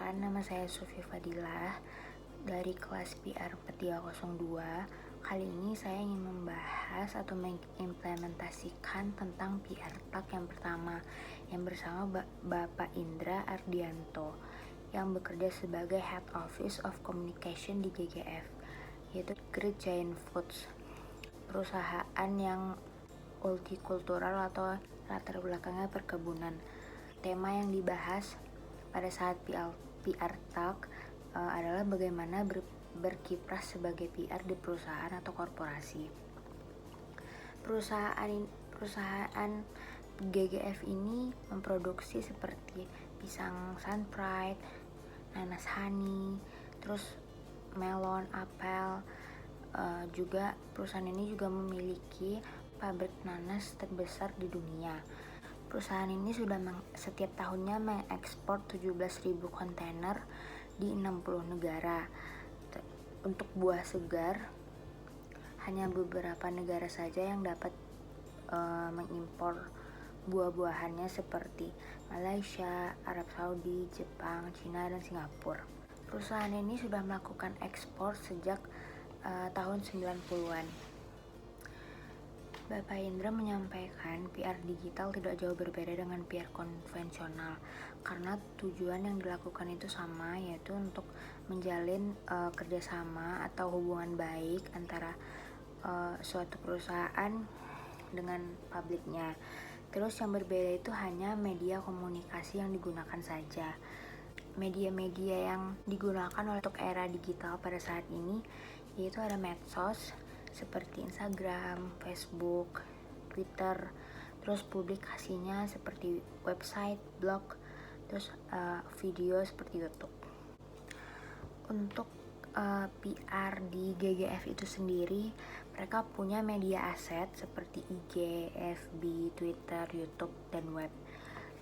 Perkenalkan, nama saya Sufi Fadilah dari kelas PR 4302. Kali ini saya ingin membahas atau mengimplementasikan tentang PR Talk yang pertama, yang bersama Bapak Indra Ardianto yang bekerja sebagai Head Office of Communication di GGF, yaitu Great Giant Foods, perusahaan yang multikultural atau latar belakangnya perkebunan. Tema yang dibahas pada saat PR Talk adalah bagaimana berkiprah sebagai PR di perusahaan atau korporasi. Perusahaan GGF ini memproduksi seperti pisang Sunpride, nanas honey, terus melon, apel. Juga perusahaan ini juga memiliki pabrik nanas terbesar di dunia. Perusahaan ini sudah setiap tahunnya mengekspor 17.000 kontainer di 60 negara. Untuk buah segar, hanya beberapa negara saja yang dapat mengimpor buah-buahannya seperti Malaysia, Arab Saudi, Jepang, Cina, dan Singapura. Perusahaan ini sudah melakukan ekspor sejak tahun 90-an. Bapak Indra menyampaikan PR digital tidak jauh berbeda dengan PR konvensional karena tujuan yang dilakukan itu sama, yaitu untuk menjalin kerjasama atau hubungan baik antara suatu perusahaan dengan publiknya. Terus yang berbeda itu hanya media komunikasi yang digunakan saja. Media-media yang digunakan untuk era digital pada saat ini yaitu ada medsos seperti Instagram, Facebook, Twitter, terus publikasinya seperti website, blog, terus video seperti YouTube. Untuk PR di GGF itu sendiri, mereka punya media aset seperti IG, FB, Twitter, YouTube, dan web.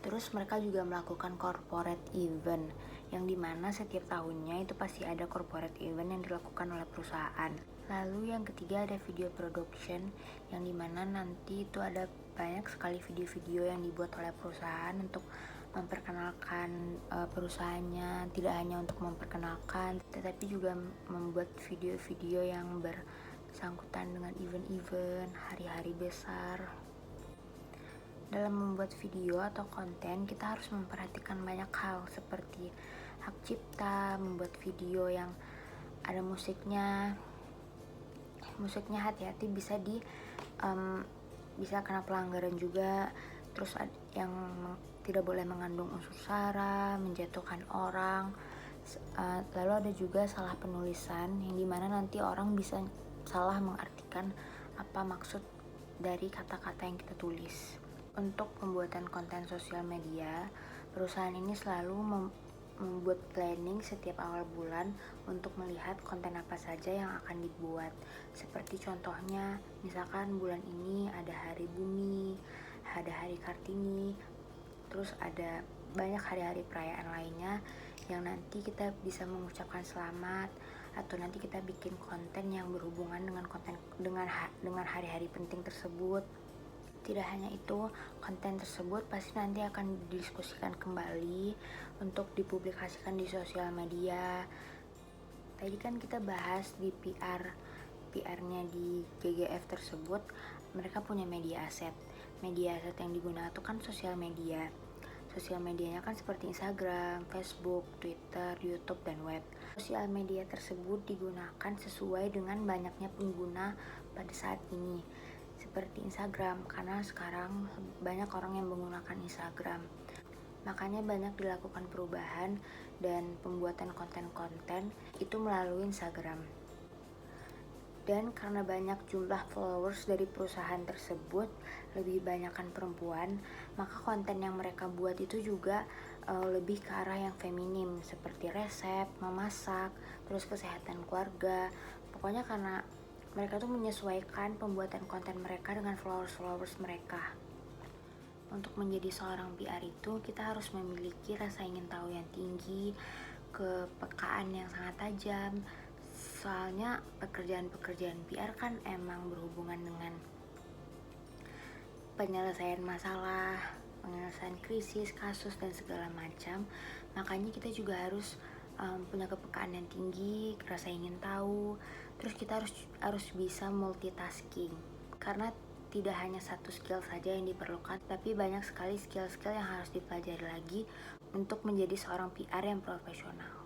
Terus mereka juga melakukan corporate event, yang dimana setiap tahunnya itu pasti ada corporate event yang dilakukan oleh perusahaan. Lalu yang ketiga ada video production, yang dimana nanti itu ada banyak sekali video-video yang dibuat oleh perusahaan untuk memperkenalkan perusahaannya. Tidak hanya untuk memperkenalkan, tetapi juga membuat video-video yang bersangkutan dengan event-event hari-hari besar. Dalam membuat video atau konten, kita harus memperhatikan banyak hal seperti hak cipta, membuat video yang ada musiknya hati-hati bisa bisa kena pelanggaran juga. Terus yang tidak boleh mengandung unsur sara, menjatuhkan orang. Lalu ada juga salah penulisan, yang dimana nanti orang bisa salah mengartikan apa maksud dari kata-kata yang kita tulis. Untuk pembuatan konten sosial media, perusahaan ini selalu membuat planning setiap awal bulan untuk melihat konten apa saja yang akan dibuat. Seperti contohnya, misalkan bulan ini ada Hari Bumi, ada Hari Kartini, terus ada banyak hari-hari perayaan lainnya yang nanti kita bisa mengucapkan selamat, atau nanti kita bikin konten yang berhubungan dengan hari-hari penting tersebut. Tidak hanya itu, konten tersebut pasti nanti akan didiskusikan kembali untuk dipublikasikan di sosial media. Tadi kan kita bahas di PR-nya di GGF tersebut, mereka punya media aset. Media aset yang digunakan itu kan sosial media. Sosial medianya kan seperti Instagram, Facebook, Twitter, YouTube, dan web. Sosial media tersebut digunakan sesuai dengan banyaknya pengguna pada saat ini. Seperti Instagram, karena sekarang banyak orang yang menggunakan Instagram. Makanya banyak dilakukan perubahan dan pembuatan konten-konten itu melalui Instagram. Dan karena banyak jumlah followers dari perusahaan tersebut, lebih banyakkan perempuan, maka konten yang mereka buat itu juga lebih ke arah yang feminim, seperti resep, memasak, terus kesehatan keluarga. Pokoknya karena mereka tuh menyesuaikan pembuatan konten mereka dengan followers mereka. Untuk menjadi seorang PR itu, kita harus memiliki rasa ingin tahu yang tinggi, kepekaan yang sangat tajam. Soalnya pekerjaan PR kan emang berhubungan dengan penyelesaian masalah, penyelesaian krisis, kasus, dan segala macam. Makanya kita juga harus punya kepekaan yang tinggi, rasa ingin tahu. Terus kita harus bisa multitasking, karena tidak hanya satu skill saja yang diperlukan, tapi banyak sekali skill-skill yang harus dipelajari lagi untuk menjadi seorang PR yang profesional.